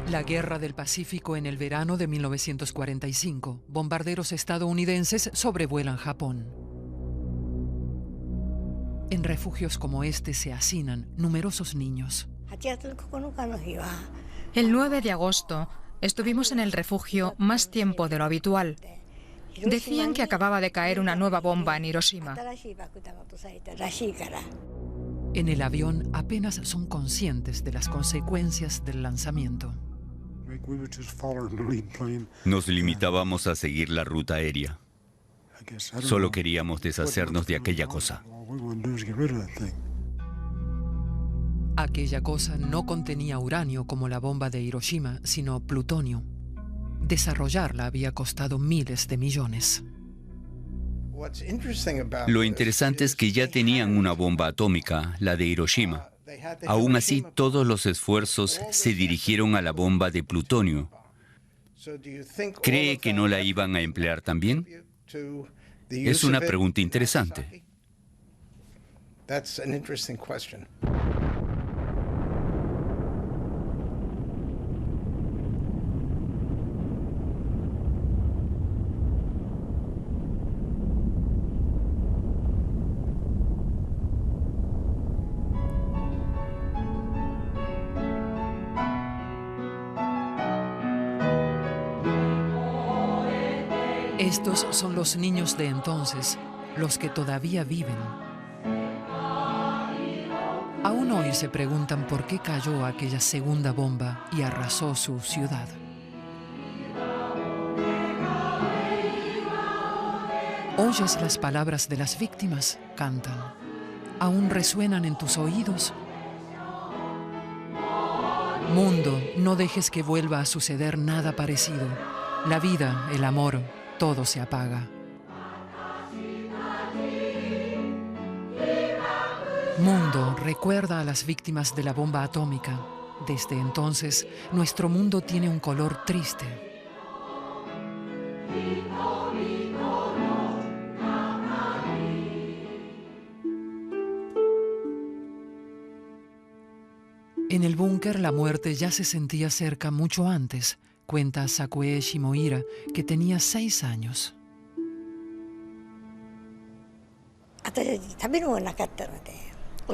La Guerra del Pacífico en el verano de 1945. Bombarderos estadounidenses sobrevuelan Japón. En refugios como este se hacinan numerosos niños. El 9 de agosto estuvimos en el refugio más tiempo de lo habitual. Decían que acababa de caer una nueva bomba en Hiroshima. En el avión apenas son conscientes de las consecuencias del lanzamiento. Nos limitábamos a seguir la ruta aérea. Solo queríamos deshacernos de aquella cosa. Aquella cosa no contenía uranio como la bomba de Hiroshima, sino plutonio. Desarrollarla había costado miles de millones. Lo interesante es que ya tenían una bomba atómica, la de Hiroshima. Aún así, todos los esfuerzos se dirigieron a la bomba de plutonio. ¿Cree que no la iban a emplear también? Es una pregunta interesante. Estos son los niños de entonces, los que todavía viven. Aún hoy se preguntan por qué cayó aquella segunda bomba y arrasó su ciudad. ¿Oyes las palabras de las víctimas? Cantan. ¿Aún resuenan en tus oídos? Mundo, no dejes que vuelva a suceder nada parecido. La vida, el amor, todo se apaga. Mundo, recuerda a las víctimas de la bomba atómica. Desde entonces, nuestro mundo tiene un color triste. En el búnker, la muerte ya se sentía cerca mucho antes. Cuenta Sakue Shimohira, que tenía 6 años.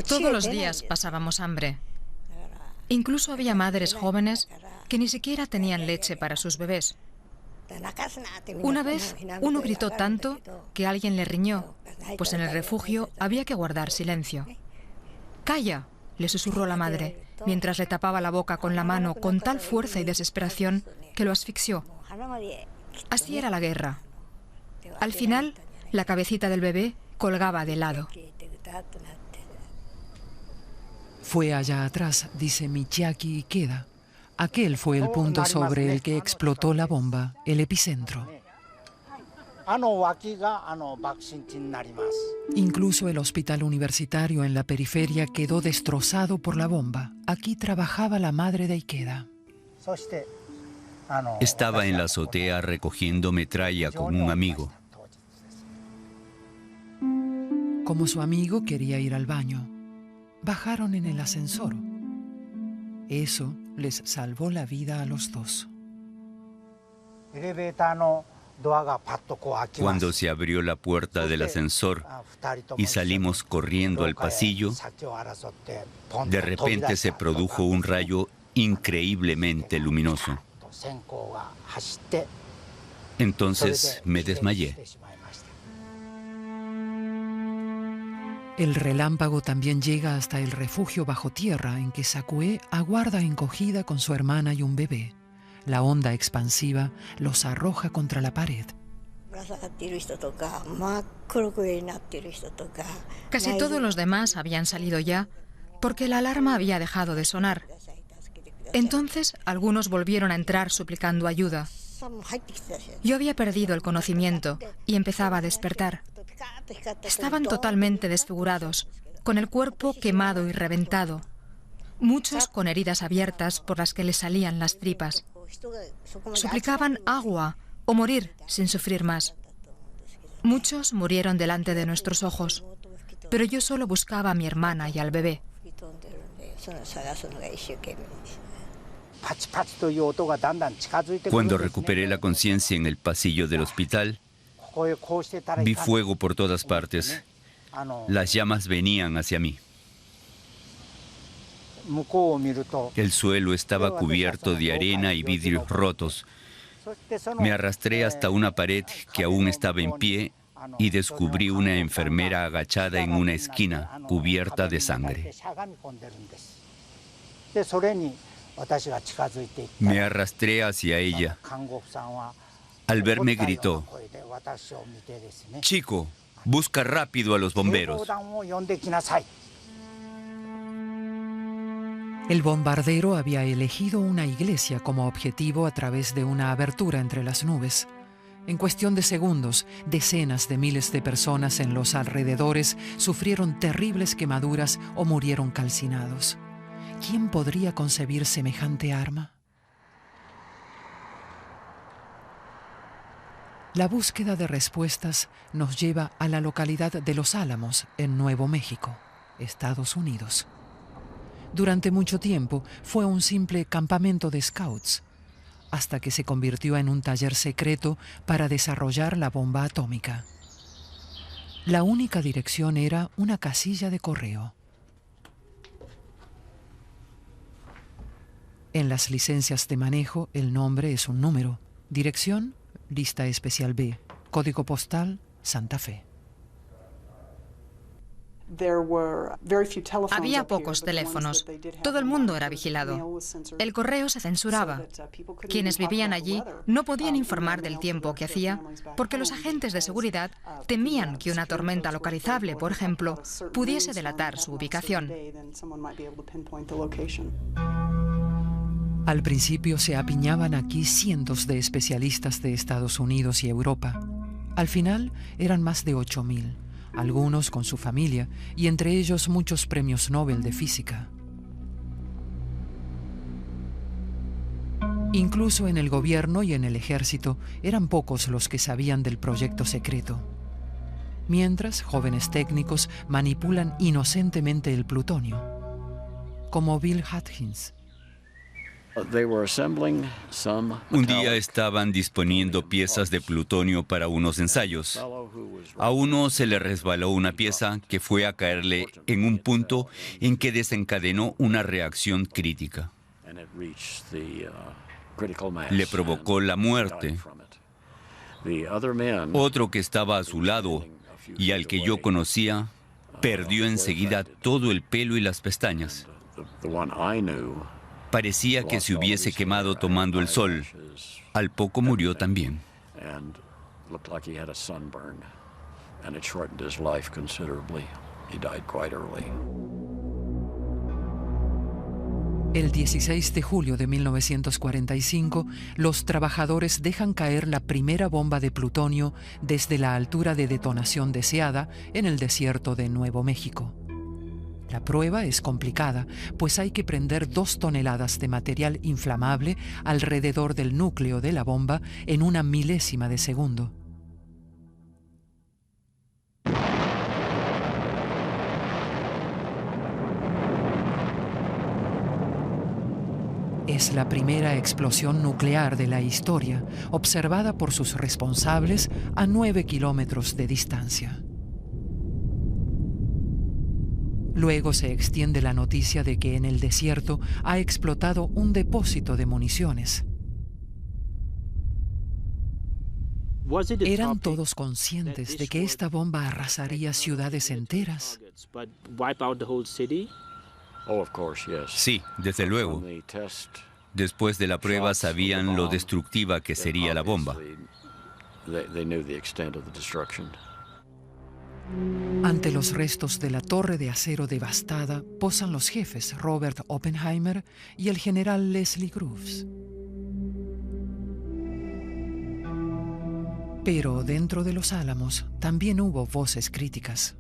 Todos los días pasábamos hambre. Incluso había madres jóvenes que ni siquiera tenían leche para sus bebés. Una vez, uno gritó tanto que alguien le riñó, pues en el refugio había que guardar silencio. «¡Calla!», le susurró la madre, mientras le tapaba la boca con la mano con tal fuerza y desesperación que lo asfixió. Así era la guerra. Al final, la cabecita del bebé colgaba de lado. Fue allá atrás, dice Michiaki Ikeda. Aquel fue el punto sobre el que explotó la bomba, el epicentro. Incluso el hospital universitario en la periferia quedó destrozado por la bomba. Aquí trabajaba la madre de Ikeda. Estaba en la azotea recogiendo metralla con un amigo. Como su amigo quería ir al baño, bajaron en el ascensor. Eso les salvó la vida a los dos. Cuando se abrió la puerta del ascensor y salimos corriendo al pasillo, de repente se produjo un rayo increíblemente luminoso. Entonces me desmayé. El relámpago también llega hasta el refugio bajo tierra en que Sakue aguarda encogida con su hermana y un bebé. La onda expansiva los arroja contra la pared. Casi todos los demás habían salido ya porque la alarma había dejado de sonar. Entonces algunos volvieron a entrar suplicando ayuda. Yo había perdido el conocimiento y empezaba a despertar. Estaban totalmente desfigurados, con el cuerpo quemado y reventado. Muchos con heridas abiertas por las que les salían las tripas. Suplicaban agua o morir sin sufrir más. Muchos murieron delante de nuestros ojos, pero yo solo buscaba a mi hermana y al bebé. Cuando recuperé la conciencia en el pasillo del hospital, vi fuego por todas partes. Las llamas venían hacia mí. El suelo estaba cubierto de arena y vidrios rotos. Me arrastré hasta una pared que aún estaba en pie y descubrí una enfermera agachada en una esquina, cubierta de sangre. Me arrastré hacia ella. Al verme gritó: «Chico, busca rápido a los bomberos». El bombardero había elegido una iglesia como objetivo a través de una abertura entre las nubes. En cuestión de segundos, decenas de miles de personas en los alrededores sufrieron terribles quemaduras o murieron calcinados. ¿Quién podría concebir semejante arma? La búsqueda de respuestas nos lleva a la localidad de Los Álamos, en Nuevo México, Estados Unidos. Durante mucho tiempo fue un simple campamento de scouts, hasta que se convirtió en un taller secreto para desarrollar la bomba atómica. La única dirección era una casilla de correo. En las licencias de manejo, el nombre es un número. Dirección, Lista Especial B. Código postal, Santa Fe. Había pocos teléfonos. Todo el mundo era vigilado. El correo se censuraba. Quienes vivían allí no podían informar del tiempo que hacía porque los agentes de seguridad temían que una tormenta localizable, por ejemplo, pudiese delatar su ubicación. Al principio se apiñaban aquí cientos de especialistas de Estados Unidos y Europa. Al final eran más de 8.000. Algunos con su familia, y entre ellos muchos premios Nobel de física. Incluso en el gobierno y en el ejército eran pocos los que sabían del proyecto secreto. Mientras, jóvenes técnicos manipulan inocentemente el plutonio, como Bill Hutchins. Un día estaban disponiendo piezas de plutonio para unos ensayos. A uno se le resbaló una pieza que fue a caerle en un punto en que desencadenó una reacción crítica. Le provocó la muerte. Otro que estaba a su lado y al que yo conocía, perdió enseguida todo el pelo y las pestañas. Parecía que se hubiese quemado tomando el sol. Al poco murió también. El 16 de julio de 1945, los trabajadores dejan caer la primera bomba de plutonio desde la altura de detonación deseada en el desierto de Nuevo México. La prueba es complicada, pues hay que prender 2 toneladas de material inflamable alrededor del núcleo de la bomba en una milésima de segundo. Es la primera explosión nuclear de la historia, observada por sus responsables a 9 kilómetros de distancia. Luego se extiende la noticia de que en el desierto ha explotado un depósito de municiones. ¿Eran todos conscientes de que esta bomba arrasaría ciudades enteras? Sí, desde luego. Después de la prueba sabían lo destructiva que sería la bomba. Ante los restos de la torre de acero devastada posan los jefes Robert Oppenheimer y el general Leslie Groves. Pero dentro de Los Álamos también hubo voces críticas.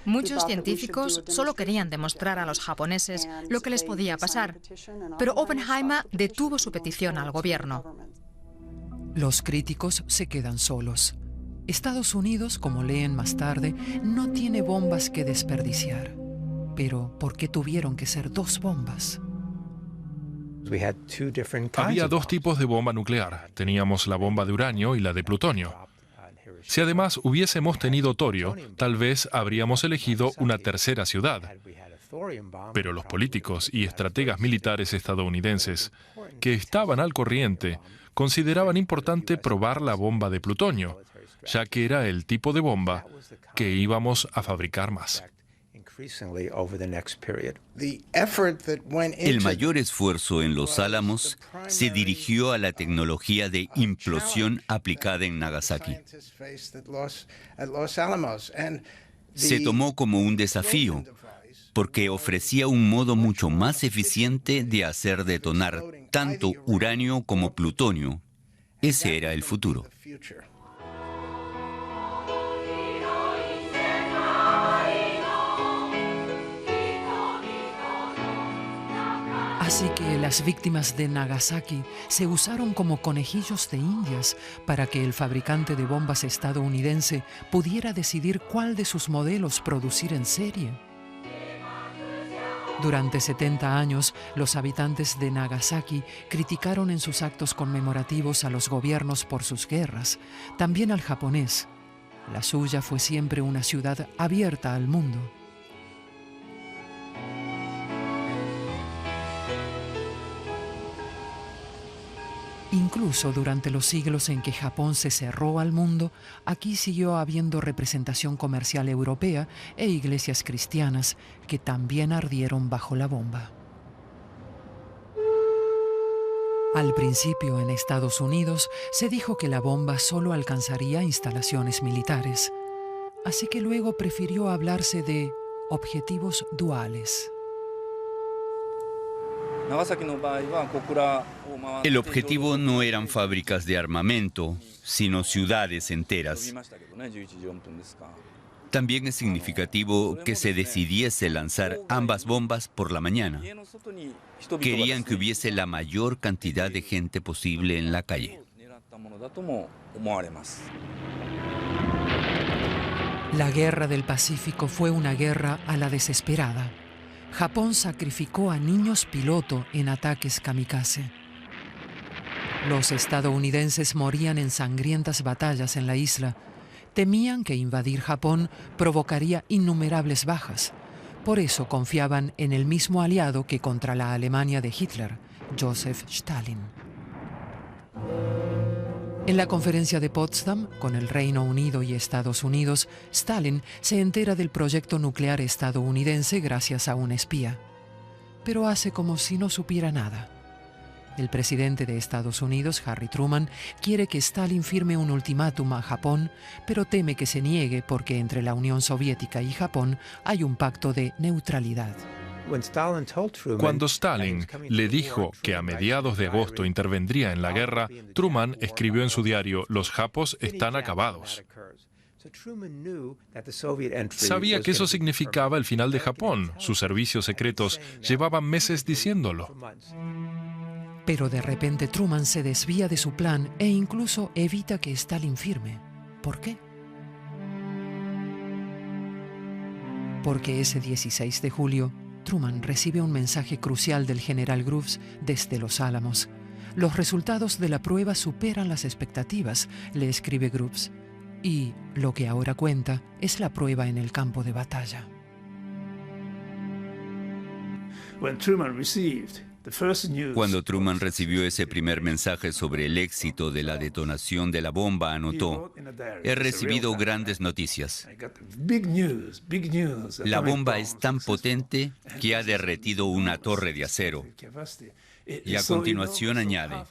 Muchos científicos solo querían demostrar a los japoneses lo que les podía pasar, pero Oppenheimer detuvo su petición al gobierno. Los críticos se quedan solos. Estados Unidos, como leen más tarde, no tiene bombas que desperdiciar. Pero, ¿por qué tuvieron que ser 2 bombas? Había 2 tipos de bomba nuclear. Teníamos la bomba de uranio y la de plutonio. Si además hubiésemos tenido torio, tal vez habríamos elegido una tercera ciudad. Pero los políticos y estrategas militares estadounidenses, que estaban al corriente, consideraban importante probar la bomba de plutonio, ya que era el tipo de bomba que íbamos a fabricar más. El mayor esfuerzo en Los Álamos se dirigió a la tecnología de implosión aplicada en Nagasaki. Se tomó como un desafío, porque ofrecía un modo mucho más eficiente de hacer detonar tanto uranio como plutonio. Ese era el futuro. Así que las víctimas de Nagasaki se usaron como conejillos de indias para que el fabricante de bombas estadounidense pudiera decidir cuál de sus modelos producir en serie. Durante 70 años, los habitantes de Nagasaki criticaron en sus actos conmemorativos a los gobiernos por sus guerras, también al japonés. La suya fue siempre una ciudad abierta al mundo. Incluso durante los siglos en que Japón se cerró al mundo, aquí siguió habiendo representación comercial europea e iglesias cristianas que también ardieron bajo la bomba. Al principio, en Estados Unidos, se dijo que la bomba solo alcanzaría instalaciones militares, así que luego prefirió hablarse de objetivos duales. El objetivo no eran fábricas de armamento, sino ciudades enteras. También es significativo que se decidiese lanzar ambas bombas por la mañana. Querían que hubiese la mayor cantidad de gente posible en la calle. La Guerra del Pacífico fue una guerra a la desesperada. Japón sacrificó a niños piloto en ataques kamikaze. Los estadounidenses morían en sangrientas batallas en la isla. Temían que invadir Japón provocaría innumerables bajas. Por eso confiaban en el mismo aliado que contra la Alemania de Hitler, Joseph Stalin. En la conferencia de Potsdam, con el Reino Unido y Estados Unidos, Stalin se entera del proyecto nuclear estadounidense gracias a un espía. Pero hace como si no supiera nada. El presidente de Estados Unidos, Harry Truman, quiere que Stalin firme un ultimátum a Japón, pero teme que se niegue porque entre la Unión Soviética y Japón hay un pacto de neutralidad. Cuando Stalin le dijo que a mediados de agosto intervendría en la guerra, Truman escribió en su diario: "Los japos están acabados". Sabía que eso significaba el final de Japón. Sus servicios secretos llevaban meses diciéndolo. Pero de repente Truman se desvía de su plan e incluso evita que Stalin firme. ¿Por qué? Porque ese 16 de julio, Truman recibe un mensaje crucial del general Groves desde Los Álamos. Los resultados de la prueba superan las expectativas, le escribe Groves. Y lo que ahora cuenta es la prueba en el campo de batalla. Cuando Truman recibió ese primer mensaje sobre el éxito de la detonación de la bomba, anotó: "He recibido grandes noticias. La bomba es tan potente que ha derretido una torre de acero". Y a continuación añade: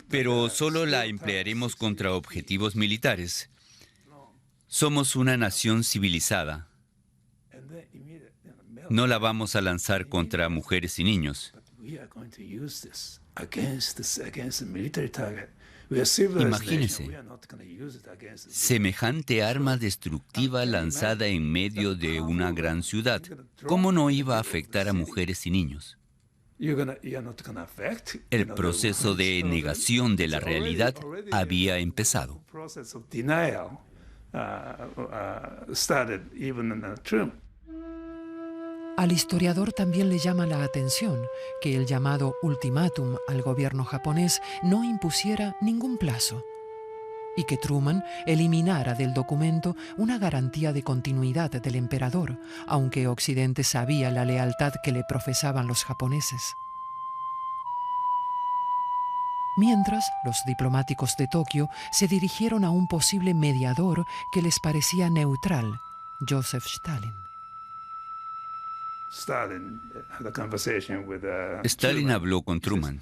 "Pero solo la emplearemos contra objetivos militares. Somos una nación civilizada. No la vamos a lanzar contra mujeres y niños". Imagínese, semejante arma destructiva lanzada en medio de una gran ciudad. ¿Cómo no iba a afectar a mujeres y niños? El proceso de negación de la realidad había empezado. Al historiador también le llama la atención que el llamado ultimátum al gobierno japonés no impusiera ningún plazo y que Truman eliminara del documento una garantía de continuidad del emperador, aunque Occidente sabía la lealtad que le profesaban los japoneses. Mientras, los diplomáticos de Tokio se dirigieron a un posible mediador que les parecía neutral, Joseph Stalin. Stalin habló con Truman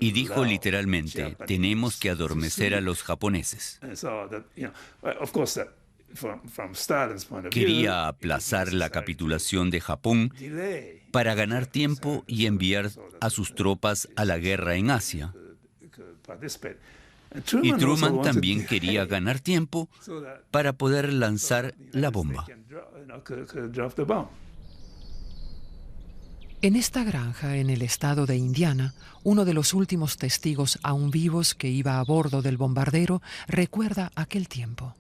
y dijo literalmente, tenemos que adormecer a los japoneses. Quería aplazar la capitulación de Japón para ganar tiempo y enviar a sus tropas a la guerra en Asia. Y Truman también quería ganar tiempo para poder lanzar la bomba. En esta granja, en el estado de Indiana, uno de los últimos testigos aún vivos que iba a bordo del bombardero recuerda aquel tiempo.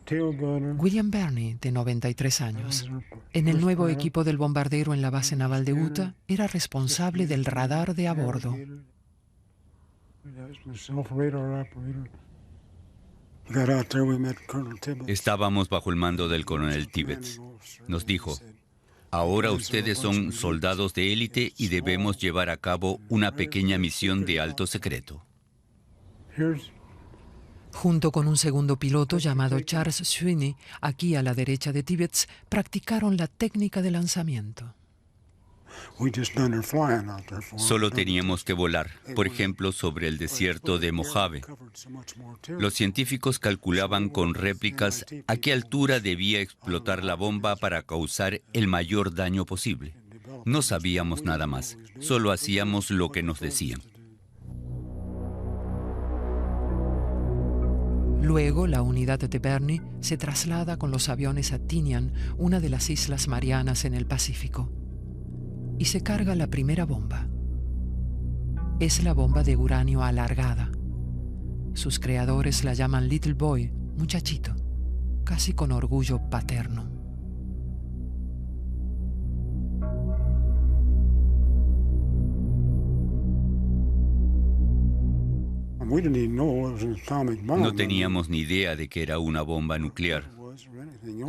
William Burney, de 93 años, en el nuevo equipo del bombardero en la base naval de Utah, era responsable del radar de a bordo. Estábamos bajo el mando del coronel Tibbets. Nos dijo, ahora ustedes son soldados de élite y debemos llevar a cabo una pequeña misión de alto secreto. Junto con un segundo piloto llamado Charles Sweeney, aquí a la derecha de Tibbets, practicaron la técnica de lanzamiento. Solo teníamos que volar, por ejemplo, sobre el desierto de Mojave. Los científicos calculaban con réplicas a qué altura debía explotar la bomba para causar el mayor daño posible. No sabíamos nada más, solo hacíamos lo que nos decían. Luego, la unidad de Burney se traslada con los aviones a Tinian, una de las Islas Marianas en el Pacífico, y se carga la primera bomba. Es la bomba de uranio alargada. Sus creadores la llaman Little Boy, muchachito, casi con orgullo paterno. No teníamos ni idea de que era una bomba nuclear.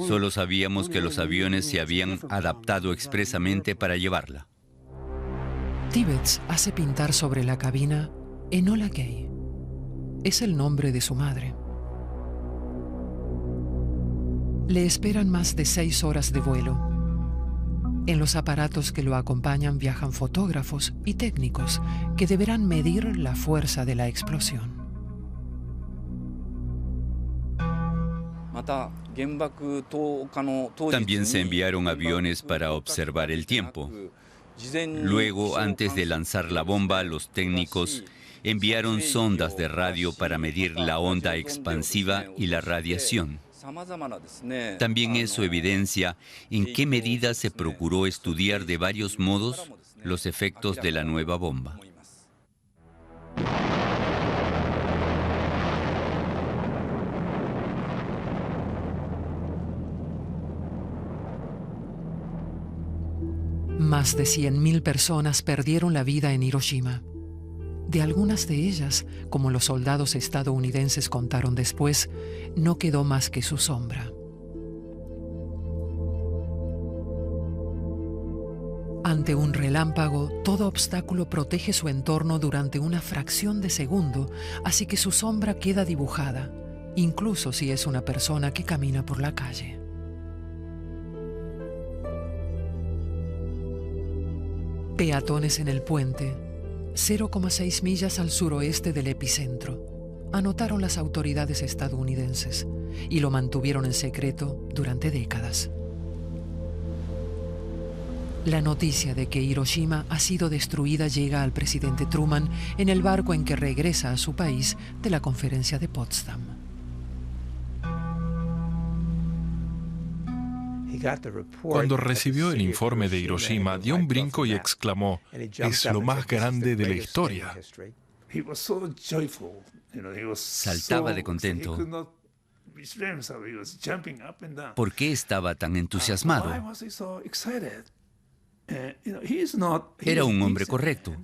Solo sabíamos que los aviones se habían adaptado expresamente para llevarla. Tibbets hace pintar sobre la cabina Enola Gay. Es el nombre de su madre. Le esperan más de 6 horas de vuelo. En los aparatos que lo acompañan viajan fotógrafos y técnicos que deberán medir la fuerza de la explosión. También se enviaron aviones para observar el tiempo. Luego, antes de lanzar la bomba, los técnicos enviaron sondas de radio para medir la onda expansiva y la radiación. También eso evidencia en qué medida se procuró estudiar de varios modos los efectos de la nueva bomba. Más de 100.000 personas perdieron la vida en Hiroshima. De algunas de ellas, como los soldados estadounidenses contaron después, no quedó más que su sombra. Ante un relámpago, todo obstáculo protege su entorno durante una fracción de segundo, así que su sombra queda dibujada, incluso si es una persona que camina por la calle. Peatones en el puente, 0,6 millas al suroeste del epicentro, anotaron las autoridades estadounidenses y lo mantuvieron en secreto durante décadas. La noticia de que Hiroshima ha sido destruida llega al presidente Truman en el barco en que regresa a su país de la conferencia de Potsdam. Cuando recibió el informe de Hiroshima, dio un brinco y exclamó, «Es lo más grande de la historia». Saltaba de contento. ¿Por qué estaba tan entusiasmado? Era un hombre correcto.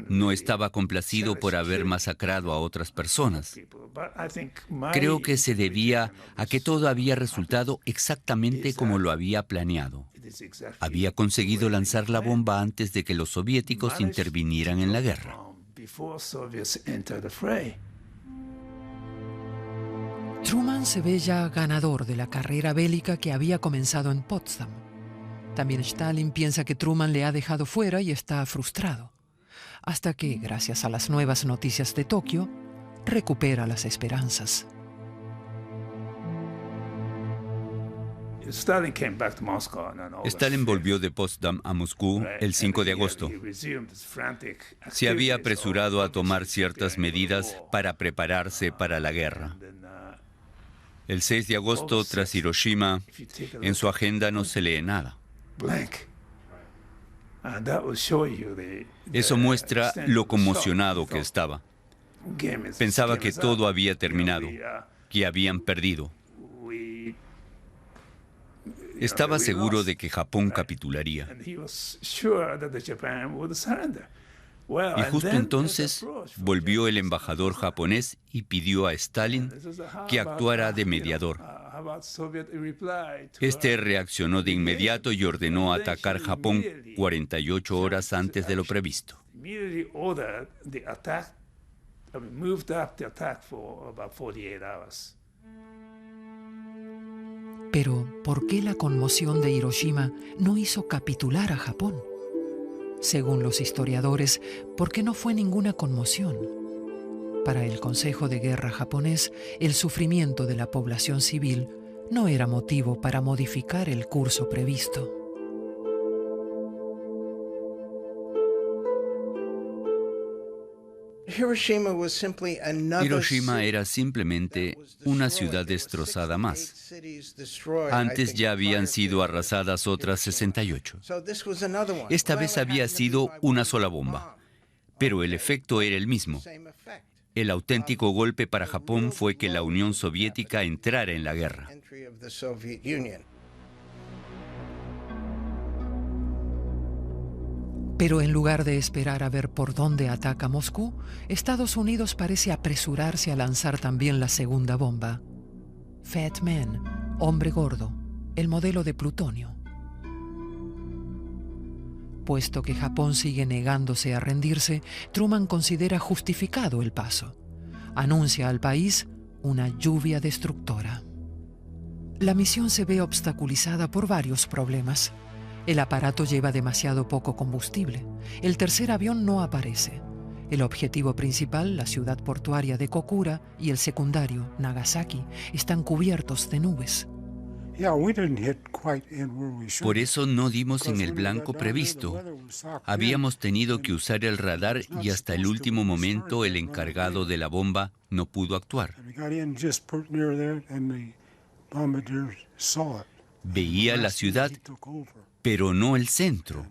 No estaba complacido por haber masacrado a otras personas. Creo que se debía a que todo había resultado exactamente como lo había planeado. Había conseguido lanzar la bomba antes de que los soviéticos intervinieran en la guerra. Truman se ve ya ganador de la carrera bélica que había comenzado en Potsdam. También Stalin piensa que Truman le ha dejado fuera y está frustrado. Hasta que, gracias a las nuevas noticias de Tokio, recupera las esperanzas. Stalin volvió de Potsdam a Moscú el 5 de agosto. Se había apresurado a tomar ciertas medidas para prepararse para la guerra. El 6 de agosto, tras Hiroshima, en su agenda no se lee nada. Eso muestra lo conmocionado que estaba. Pensaba que todo había terminado, que habían perdido. Estaba seguro de que Japón capitularía. Y justo entonces volvió el embajador japonés y pidió a Stalin que actuara de mediador. Este reaccionó de inmediato y ordenó atacar Japón 48 horas antes de lo previsto. Pero, ¿por qué la conmoción de Hiroshima no hizo capitular a Japón? Según los historiadores, ¿por qué no fue ninguna conmoción? Para el Consejo de Guerra japonés, el sufrimiento de la población civil no era motivo para modificar el curso previsto. Hiroshima era simplemente una ciudad destrozada más. Antes ya habían sido arrasadas otras 68. Esta vez había sido una sola bomba, pero el efecto era el mismo. El auténtico golpe para Japón fue que la Unión Soviética entrara en la guerra. Pero en lugar de esperar a ver por dónde ataca Moscú, Estados Unidos parece apresurarse a lanzar también la segunda bomba. Fat Man, hombre gordo, el modelo de plutonio. Puesto que Japón sigue negándose a rendirse, Truman considera justificado el paso. Anuncia al país una lluvia destructora. La misión se ve obstaculizada por varios problemas. El aparato lleva demasiado poco combustible. El tercer avión no aparece. El objetivo principal, la ciudad portuaria de Kokura, y el secundario, Nagasaki, están cubiertos de nubes. Por eso no dimos en el blanco previsto. Habíamos tenido que usar el radar y hasta el último momento el encargado de la bomba no pudo actuar. Veía la ciudad, pero no el centro.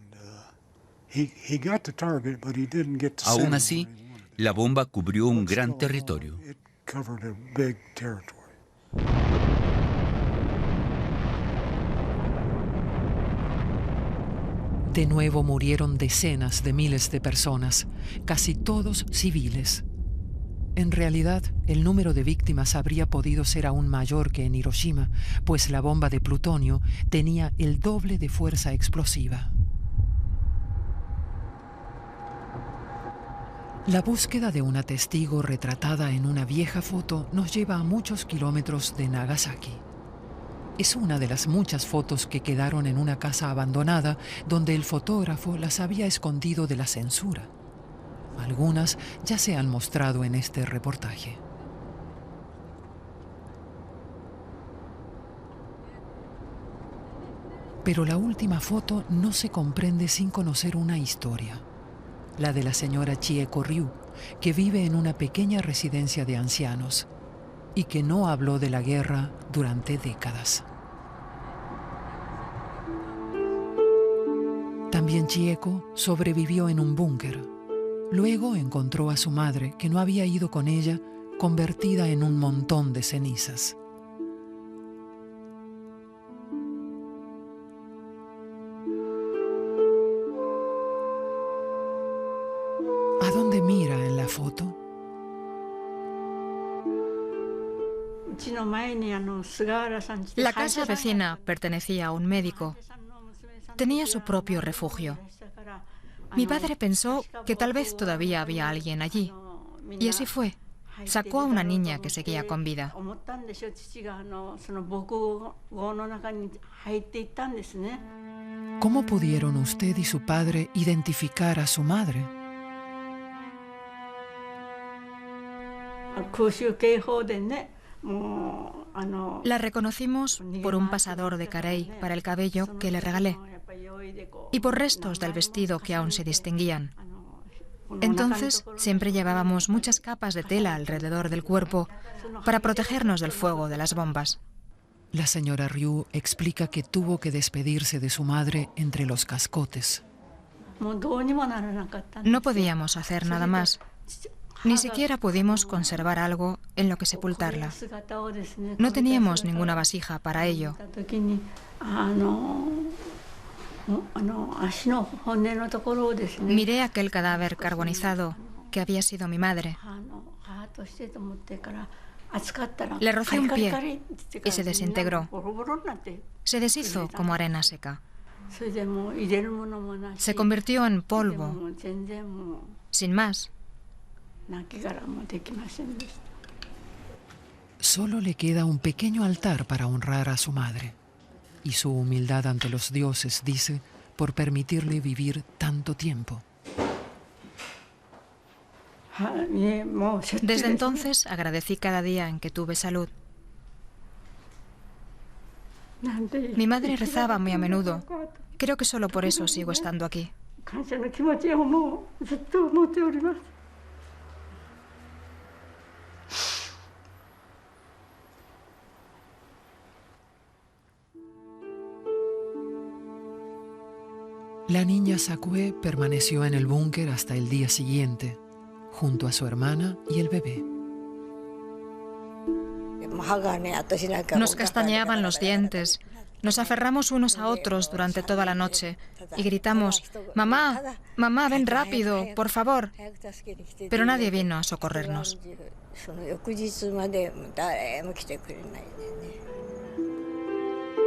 Aún así, la bomba cubrió un gran territorio. De nuevo murieron decenas de miles de personas, casi todos civiles. En realidad, el número de víctimas habría podido ser aún mayor que en Hiroshima, pues la bomba de plutonio tenía el doble de fuerza explosiva. La búsqueda de una testigo retratada en una vieja foto nos lleva a muchos kilómetros de Nagasaki. Es una de las muchas fotos que quedaron en una casa abandonada donde el fotógrafo las había escondido de la censura. Algunas ya se han mostrado en este reportaje. Pero la última foto no se comprende sin conocer una historia. La de la señora Chieko Ryu, que vive en una pequeña residencia de ancianos y que no habló de la guerra durante décadas. También Chieko sobrevivió en un búnker. Luego encontró a su madre, que no había ido con ella convertida en un montón de cenizas. ¿A dónde mira en la foto? La casa vecina pertenecía a un médico. Tenía su propio refugio. Mi padre pensó que tal vez todavía había alguien allí. Y así fue. Sacó a una niña que seguía con vida. ¿Cómo pudieron usted y su padre identificar a su madre? La reconocimos por un pasador de carey para el cabello que le regalé y por restos del vestido que aún se distinguían. Entonces siempre llevábamos muchas capas de tela alrededor del cuerpo para protegernos del fuego de las bombas. La señora Ryu explica que tuvo que despedirse de su madre entre los cascotes. No podíamos hacer nada más. Ni siquiera pudimos conservar algo en lo que sepultarla. No teníamos ninguna vasija para ello. Miré aquel cadáver carbonizado que había sido mi madre. Le rocé un pie y se desintegró. Se deshizo como arena seca. Se convirtió en polvo, sin más. Solo le queda un pequeño altar para honrar a su madre. Y su humildad ante los dioses, dice, por permitirle vivir tanto tiempo. Desde entonces agradecí cada día en que tuve salud. Mi madre rezaba muy a menudo. Creo que solo por eso sigo estando aquí. La niña Sakue permaneció en el búnker hasta el día siguiente, junto a su hermana y el bebé. Nos castañeaban los dientes, nos aferramos unos a otros durante toda la noche y gritamos: «Mamá, mamá, ven rápido, por favor». Pero nadie vino a socorrernos.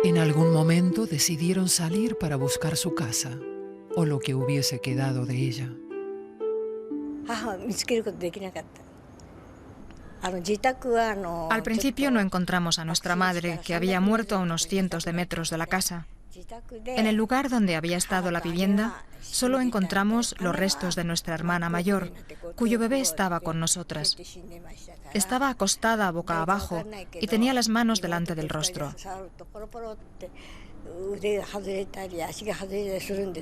En algún momento decidieron salir para buscar su casa, o lo que hubiese quedado de ella. Al principio no encontramos a nuestra madre, que había muerto a unos cientos de metros de la casa. En el lugar donde había estado la vivienda, solo encontramos los restos de nuestra hermana mayor, cuyo bebé estaba con nosotras. Estaba acostada boca abajo y tenía las manos delante del rostro.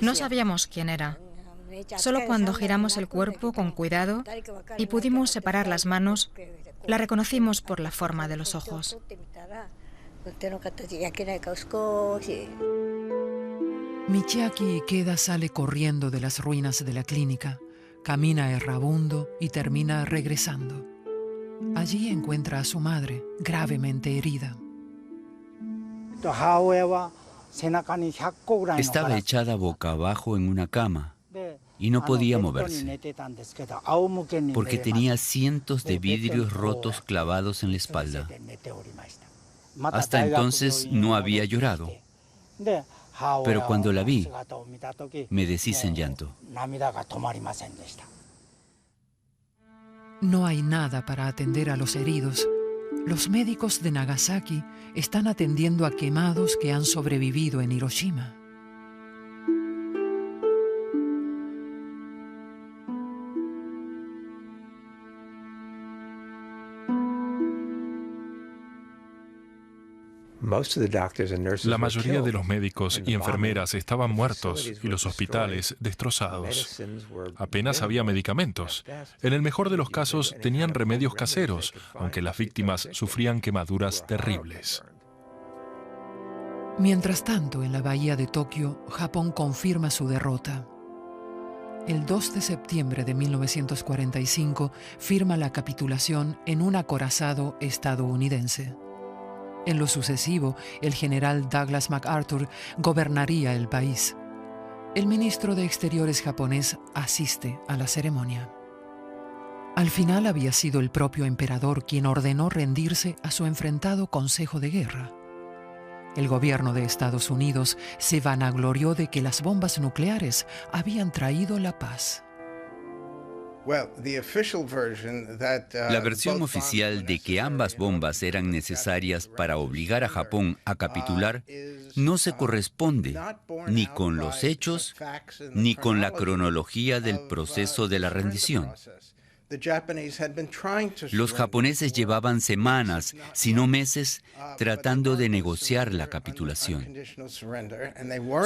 No sabíamos quién era. Solo cuando giramos el cuerpo con cuidado y pudimos separar las manos, la reconocimos por la forma de los ojos. Michiaki Ikeda sale corriendo de las ruinas de la clínica, camina errabundo y termina regresando. Allí encuentra a su madre, gravemente herida. Estaba echada boca abajo en una cama y no podía moverse, porque tenía cientos de vidrios rotos clavados en la espalda. Hasta entonces no había llorado, pero cuando la vi, me deshice en llanto. No hay nada para atender a los heridos. Los médicos de Nagasaki están atendiendo a quemados que han sobrevivido en Hiroshima. La mayoría de los médicos y enfermeras estaban muertos y los hospitales destrozados. Apenas había medicamentos. En el mejor de los casos tenían remedios caseros, aunque las víctimas sufrían quemaduras terribles. Mientras tanto, en la bahía de Tokio, Japón confirma su derrota. El 2 de septiembre de 1945 firma la capitulación en un acorazado estadounidense. En lo sucesivo, el general Douglas MacArthur gobernaría el país. El ministro de Exteriores japonés asiste a la ceremonia. Al final había sido el propio emperador quien ordenó rendirse a su enfrentado Consejo de Guerra. El gobierno de Estados Unidos se vanaglorió de que las bombas nucleares habían traído la paz. La versión oficial de que ambas bombas eran necesarias para obligar a Japón a capitular no se corresponde ni con los hechos ni con la cronología del proceso de la rendición. Los japoneses llevaban semanas, si no meses, tratando de negociar la capitulación.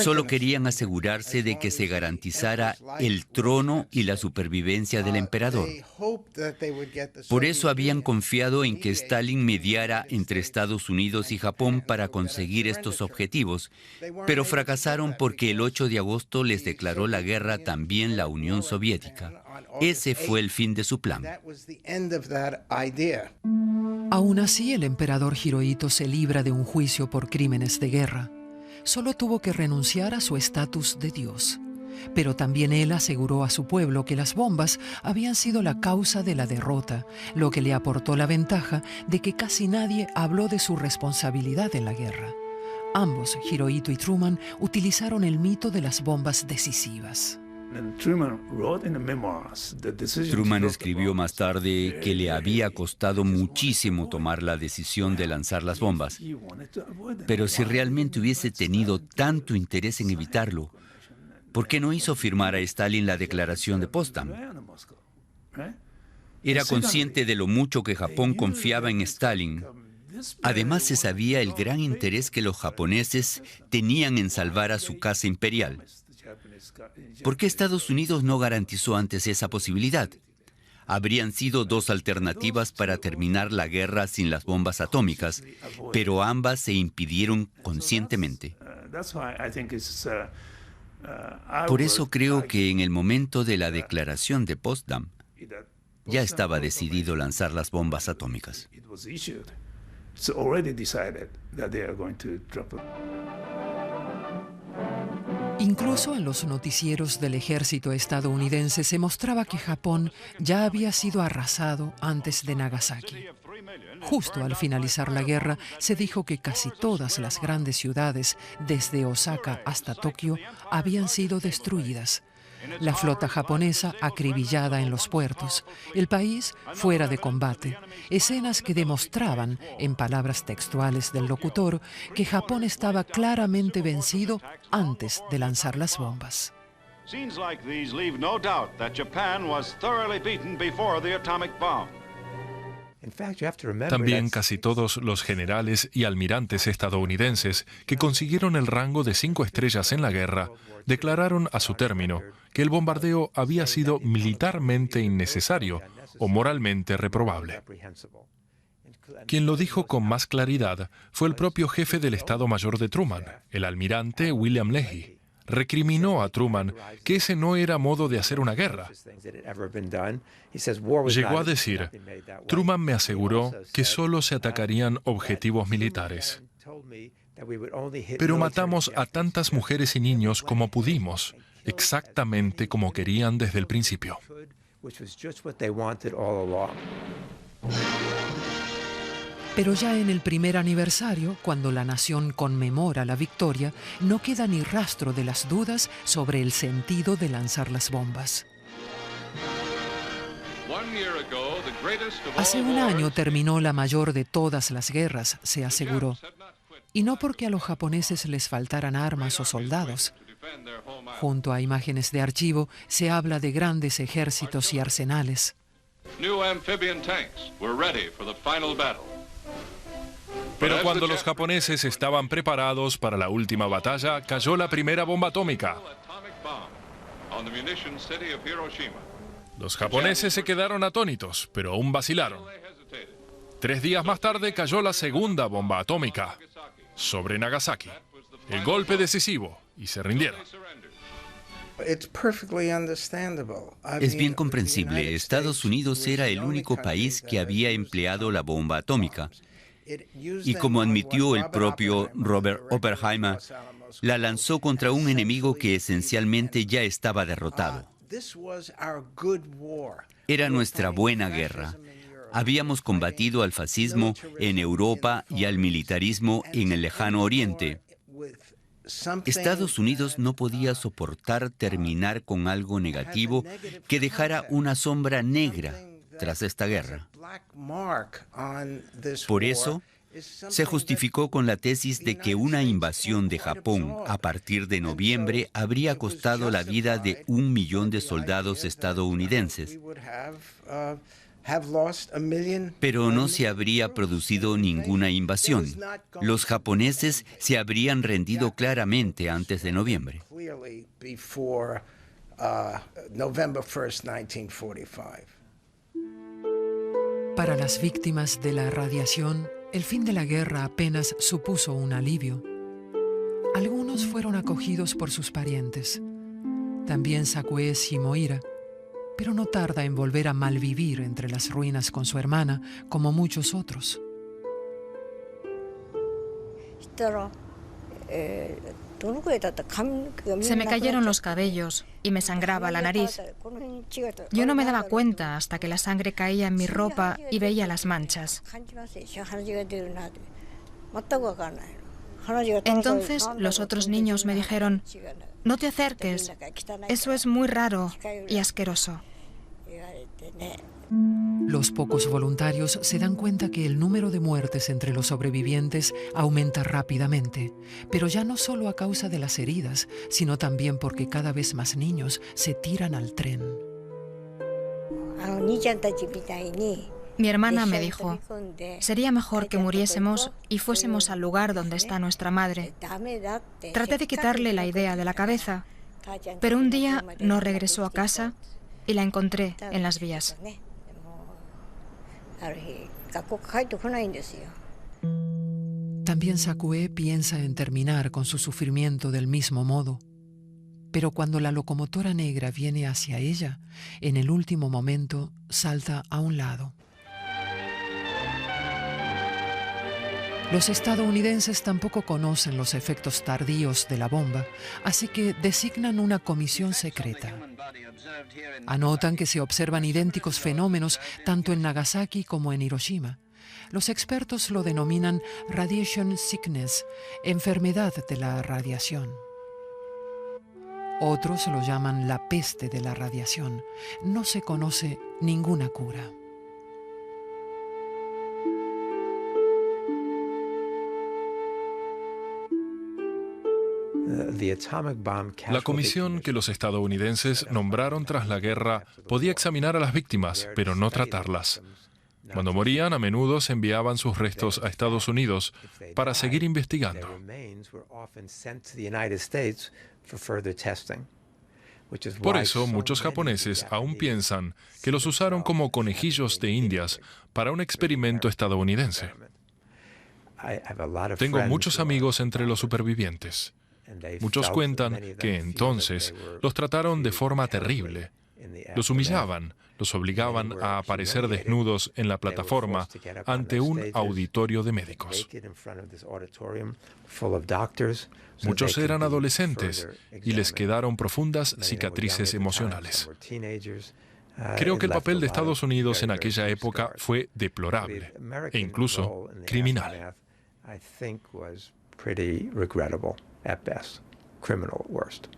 Solo querían asegurarse de que se garantizara el trono y la supervivencia del emperador. Por eso habían confiado en que Stalin mediara entre Estados Unidos y Japón para conseguir estos objetivos, pero fracasaron porque el 8 de agosto les declaró la guerra también la Unión Soviética. Ese fue el fin de su plan. Aún así, el emperador Hirohito se libra de un juicio por crímenes de guerra. Solo tuvo que renunciar a su estatus de Dios. Pero también él aseguró a su pueblo que las bombas habían sido la causa de la derrota, lo que le aportó la ventaja de que casi nadie habló de su responsabilidad en la guerra. Ambos, Hirohito y Truman, utilizaron el mito de las bombas decisivas. Truman escribió más tarde que le había costado muchísimo tomar la decisión de lanzar las bombas. Pero si realmente hubiese tenido tanto interés en evitarlo, ¿por qué no hizo firmar a Stalin la declaración de Potsdam? Era consciente de lo mucho que Japón confiaba en Stalin. Además, se sabía el gran interés que los japoneses tenían en salvar a su casa imperial. ¿Por qué Estados Unidos no garantizó antes esa posibilidad? Habrían sido dos alternativas para terminar la guerra sin las bombas atómicas, pero ambas se impidieron conscientemente. Por eso creo que en el momento de la declaración de Potsdam, ya estaba decidido lanzar las bombas atómicas. Incluso en los noticieros del ejército estadounidense se mostraba que Japón ya había sido arrasado antes de Nagasaki. Justo al finalizar la guerra, se dijo que casi todas las grandes ciudades, desde Osaka hasta Tokio, habían sido destruidas. La flota japonesa acribillada en los puertos, el país fuera de combate, escenas que demostraban, en palabras textuales del locutor, que Japón estaba claramente vencido antes de lanzar las bombas. Scenes like these leave no doubt that Japan was thoroughly beaten before the atomic bomb. También casi todos los generales y almirantes estadounidenses que consiguieron el rango de 5 estrellas en la guerra declararon a su término que el bombardeo había sido militarmente innecesario o moralmente reprobable. Quien lo dijo con más claridad fue el propio jefe del Estado Mayor de Truman, el almirante William Leahy. Recriminó a Truman que ese no era modo de hacer una guerra. Llegó a decir: Truman me aseguró que solo se atacarían objetivos militares. Pero matamos a tantas mujeres y niños como pudimos, exactamente como querían desde el principio. Pero ya en el primer aniversario, cuando la nación conmemora la victoria, no queda ni rastro de las dudas sobre el sentido de lanzar las bombas. Hace un año terminó la mayor de todas las guerras, se aseguró. Y no porque a los japoneses les faltaran armas o soldados. Junto a imágenes de archivo se habla de grandes ejércitos y arsenales. Pero cuando los japoneses estaban preparados para la última batalla, cayó la primera bomba atómica. Los japoneses se quedaron atónitos, pero aún vacilaron. 3 días más tarde cayó la segunda bomba atómica sobre Nagasaki. El golpe decisivo, y se rindieron. Es bien comprensible. Estados Unidos era el único país que había empleado la bomba atómica. Y como admitió el propio Robert Oppenheimer, la lanzó contra un enemigo que esencialmente ya estaba derrotado. Era nuestra buena guerra. Habíamos combatido al fascismo en Europa y al militarismo en el lejano Oriente. Estados Unidos no podía soportar terminar con algo negativo que dejara una sombra negra tras esta guerra. Por eso, se justificó con la tesis de que una invasión de Japón a partir de noviembre habría costado la vida de 1 millón de soldados estadounidenses. Pero no se habría producido ninguna invasión. Los japoneses se habrían rendido claramente antes de noviembre. Para las víctimas de la radiación, el fin de la guerra apenas supuso un alivio. Algunos fueron acogidos por sus parientes. También Sakue Shimohira, pero no tarda en volver a malvivir entre las ruinas con su hermana, como muchos otros. Se me cayeron los cabellos y me sangraba la nariz. Yo no me daba cuenta hasta que la sangre caía en mi ropa y veía las manchas. Entonces los otros niños me dijeron: no te acerques, eso es muy raro y asqueroso. Los pocos voluntarios se dan cuenta que el número de muertes entre los sobrevivientes aumenta rápidamente, pero ya no solo a causa de las heridas, sino también porque cada vez más niños se tiran al tren. Mi hermana me dijo: sería mejor que muriésemos y fuésemos al lugar donde está nuestra madre. Traté de quitarle la idea de la cabeza, pero un día no regresó a casa y la encontré en las vías. También Sakue piensa en terminar con su sufrimiento del mismo modo. Pero cuando la locomotora negra viene hacia ella, en el último momento salta a un lado. Los estadounidenses tampoco conocen los efectos tardíos de la bomba, así que designan una comisión secreta. Anotan que se observan idénticos fenómenos tanto en Nagasaki como en Hiroshima. Los expertos lo denominan radiation sickness, enfermedad de la radiación. Otros lo llaman la peste de la radiación. No se conoce ninguna cura. La comisión que los estadounidenses nombraron tras la guerra podía examinar a las víctimas, pero no tratarlas. Cuando morían, a menudo se enviaban sus restos a Estados Unidos para seguir investigando. Por eso, muchos japoneses aún piensan que los usaron como conejillos de Indias para un experimento estadounidense. Tengo muchos amigos entre los supervivientes. Muchos cuentan que entonces los trataron de forma terrible. Los humillaban, los obligaban a aparecer desnudos en la plataforma ante un auditorio de médicos. Muchos eran adolescentes y les quedaron profundas cicatrices emocionales. Creo que el papel de Estados Unidos en aquella época fue deplorable e incluso criminal. At best, criminal at worst.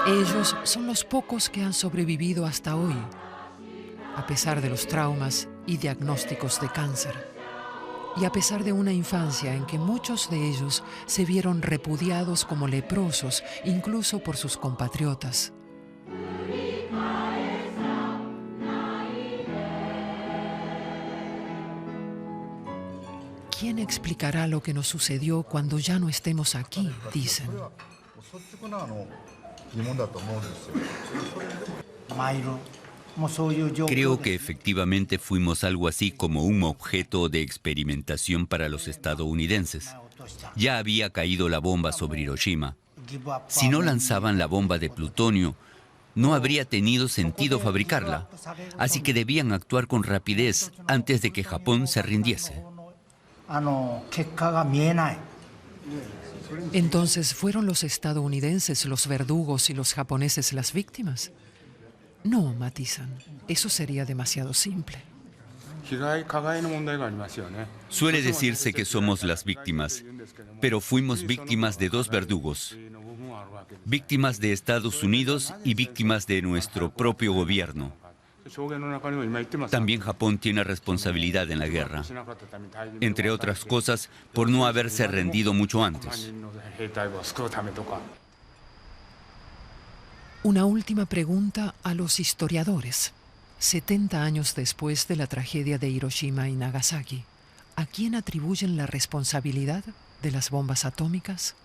Ellos son los pocos que han sobrevivido hasta hoy, a pesar de los traumas y diagnósticos de cáncer, y a pesar de una infancia en que muchos de ellos se vieron repudiados como leprosos, incluso por sus compatriotas. ¿Quién explicará lo que nos sucedió cuando ya no estemos aquí?, dicen. Creo que efectivamente fuimos algo así como un objeto de experimentación para los estadounidenses. Ya había caído la bomba sobre Hiroshima. Si no lanzaban la bomba de plutonio, no habría tenido sentido fabricarla. Así que debían actuar con rapidez antes de que Japón se rindiese. Entonces, ¿fueron los estadounidenses los verdugos y los japoneses las víctimas? No, matizan. Eso sería demasiado simple. Suele decirse que somos las víctimas, pero fuimos víctimas de dos verdugos. Víctimas de Estados Unidos y víctimas de nuestro propio gobierno. También Japón tiene responsabilidad en la guerra, entre otras cosas, por no haberse rendido mucho antes. Una última pregunta a los historiadores. 70 años después de la tragedia de Hiroshima y Nagasaki, ¿a quién atribuyen la responsabilidad de las bombas atómicas?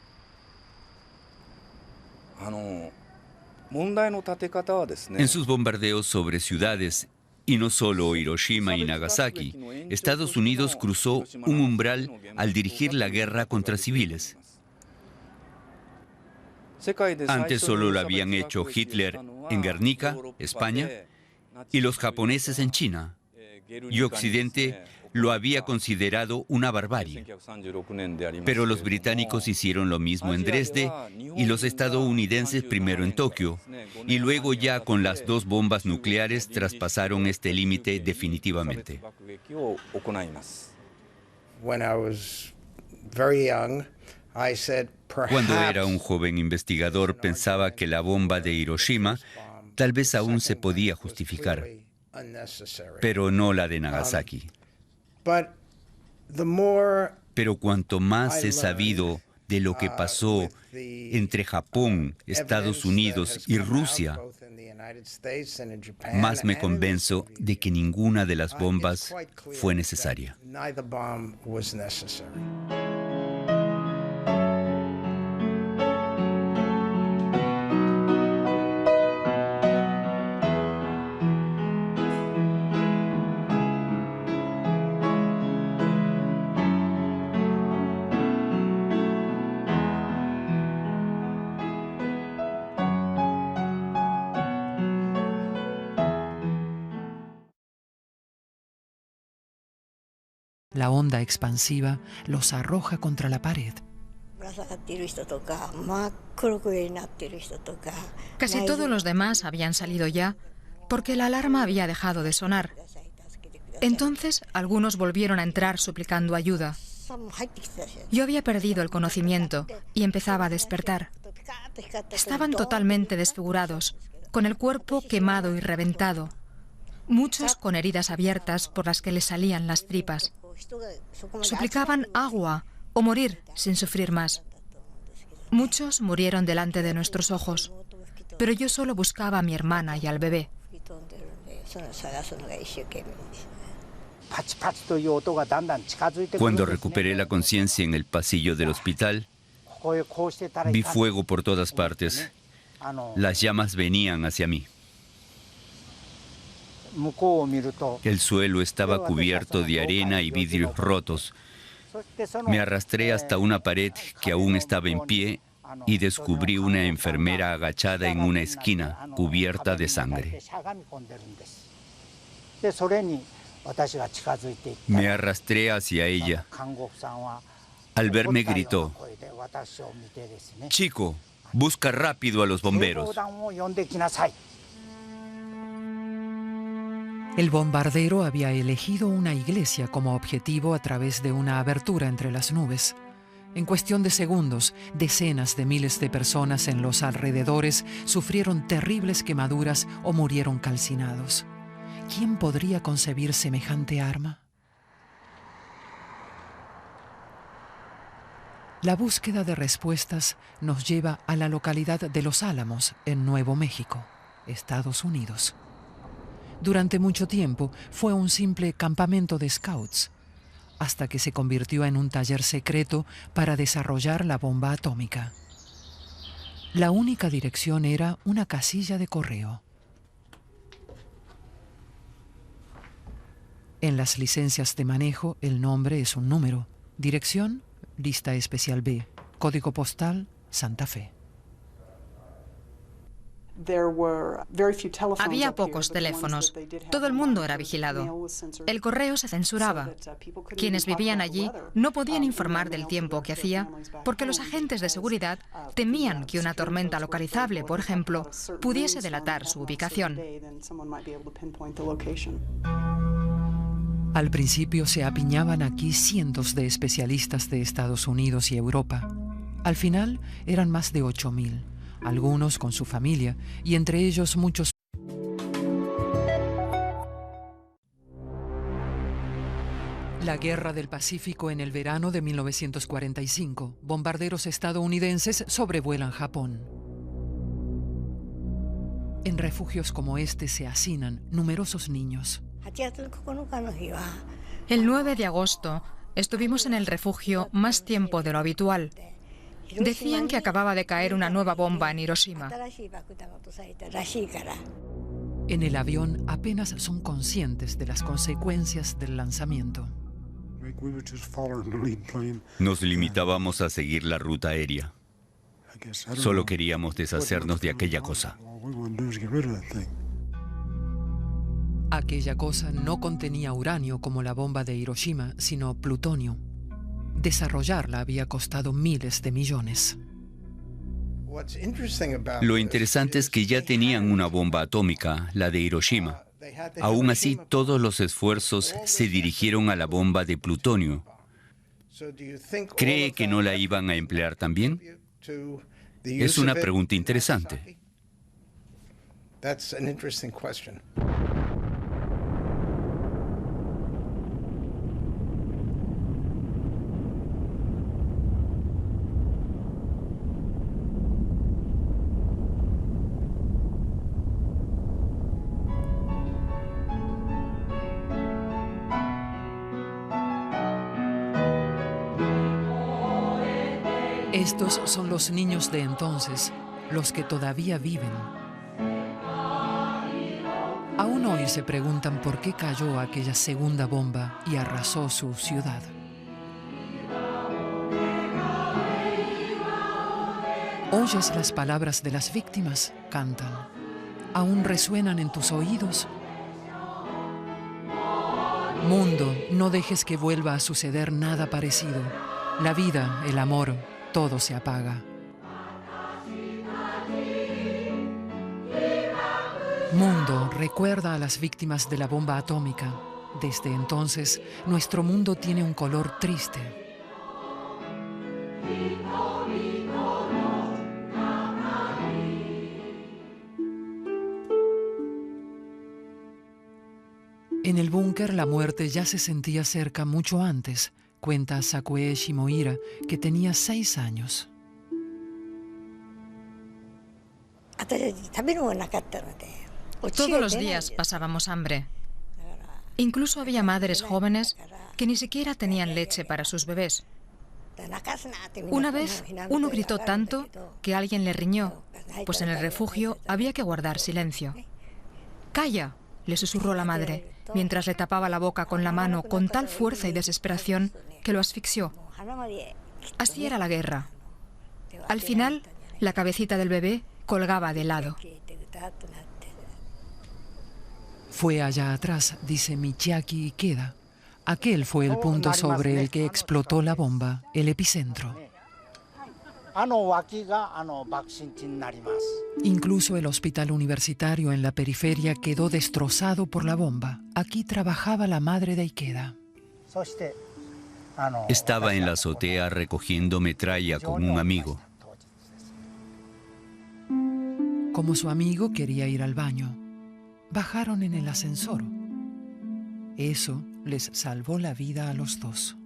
En sus bombardeos sobre ciudades, y no solo Hiroshima y Nagasaki, Estados Unidos cruzó un umbral al dirigir la guerra contra civiles. Antes solo lo habían hecho Hitler en Guernica, España, y los japoneses en China. Y Occidente lo había considerado una barbarie. Pero los británicos hicieron lo mismo en Dresde y los estadounidenses primero en Tokio. Y luego ya con las dos bombas nucleares traspasaron este límite definitivamente. Cuando era un joven investigador pensaba que la bomba de Hiroshima tal vez aún se podía justificar, pero no la de Nagasaki. Pero cuanto más he sabido de lo que pasó entre Japón, Estados Unidos y Rusia, más me convenzo de que ninguna de las bombas fue necesaria. La onda expansiva los arroja contra la pared. Casi todos los demás habían salido ya porque la alarma había dejado de sonar. Entonces algunos volvieron a entrar suplicando ayuda. Yo había perdido el conocimiento y empezaba a despertar. Estaban totalmente desfigurados, con el cuerpo quemado y reventado. Muchos con heridas abiertas por las que les salían las tripas. Suplicaban agua o morir sin sufrir más. Muchos murieron delante de nuestros ojos, pero yo solo buscaba a mi hermana y al bebé. Cuando recuperé la conciencia en el pasillo del hospital, vi fuego por todas partes. Las llamas venían hacia mí. El suelo estaba cubierto de arena y vidrios rotos. Me arrastré hasta una pared que aún estaba en pie y descubrí una enfermera agachada en una esquina, cubierta de sangre. Me arrastré hacia ella. Al verme gritó: «Chico, busca rápido a los bomberos». El bombardero había elegido una iglesia como objetivo a través de una abertura entre las nubes. En cuestión de segundos, decenas de miles de personas en los alrededores sufrieron terribles quemaduras o murieron calcinados. ¿Quién podría concebir semejante arma? La búsqueda de respuestas nos lleva a la localidad de Los Álamos, en Nuevo México, Estados Unidos. Durante mucho tiempo fue un simple campamento de scouts, hasta que se convirtió en un taller secreto para desarrollar la bomba atómica. La única dirección era una casilla de correo. En las licencias de manejo, el nombre es un número. Dirección, lista especial B. Código postal, Santa Fe. Había pocos teléfonos. Todo el mundo era vigilado. El correo se censuraba. Quienes vivían allí no podían informar del tiempo que hacía porque los agentes de seguridad temían que una tormenta localizable, por ejemplo, pudiese delatar su ubicación. Al principio se apiñaban aquí cientos de especialistas de Estados Unidos y Europa. Al final eran más de 8.000. Algunos con su familia, y entre ellos muchos. La Guerra del Pacífico en el verano de 1945. Bombarderos estadounidenses sobrevuelan Japón. En refugios como este se hacinan numerosos niños. El 9 de agosto estuvimos en el refugio más tiempo de lo habitual. Decían que acababa de caer una nueva bomba en Hiroshima. En el avión apenas son conscientes de las consecuencias del lanzamiento. Nos limitábamos a seguir la ruta aérea. Solo queríamos deshacernos de aquella cosa. Aquella cosa no contenía uranio como la bomba de Hiroshima, sino plutonio. Desarrollarla había costado miles de millones. Lo interesante es que ya tenían una bomba atómica, la de Hiroshima. Aún así, todos los esfuerzos se dirigieron a la bomba de plutonio. ¿Cree que no la iban a emplear también? Es una pregunta interesante. Estos son los niños de entonces, los que todavía viven. Aún hoy se preguntan por qué cayó aquella segunda bomba y arrasó su ciudad. ¿Oyes las palabras de las víctimas? Cantan. ¿Aún resuenan en tus oídos? Mundo, no dejes que vuelva a suceder nada parecido. La vida, el amor, todo se apaga. Mundo, recuerda a las víctimas de la bomba atómica. Desde entonces, nuestro mundo tiene un color triste. En el búnker, la muerte ya se sentía cerca mucho antes. Cuenta Sakue Shimohira, que tenía 6 años. Todos los días pasábamos hambre. Incluso había madres jóvenes que ni siquiera tenían leche para sus bebés. Una vez, uno gritó tanto que alguien le riñó, pues en el refugio había que guardar silencio. «¡Calla!», le susurró la madre, mientras le tapaba la boca con la mano con tal fuerza y desesperación que lo asfixió. Así era la guerra. Al final, la cabecita del bebé colgaba de lado. Fue allá atrás, dice Michiaki Ikeda. Aquel fue el punto sobre el que explotó la bomba, el epicentro. Incluso el hospital universitario en la periferia quedó destrozado por la bomba. Aquí trabajaba la madre de Ikeda. Estaba en la azotea recogiendo metralla con un amigo. Como su amigo quería ir al baño, bajaron en el ascensor. Eso les salvó la vida a los dos.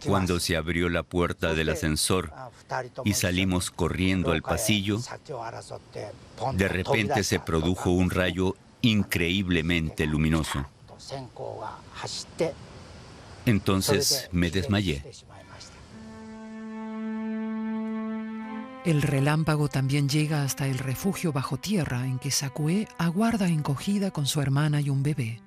Cuando se abrió la puerta del ascensor y salimos corriendo al pasillo, de repente se produjo un rayo increíblemente luminoso. Entonces me desmayé. El relámpago también llega hasta el refugio bajo tierra en que Sakue aguarda encogida con su hermana y un bebé.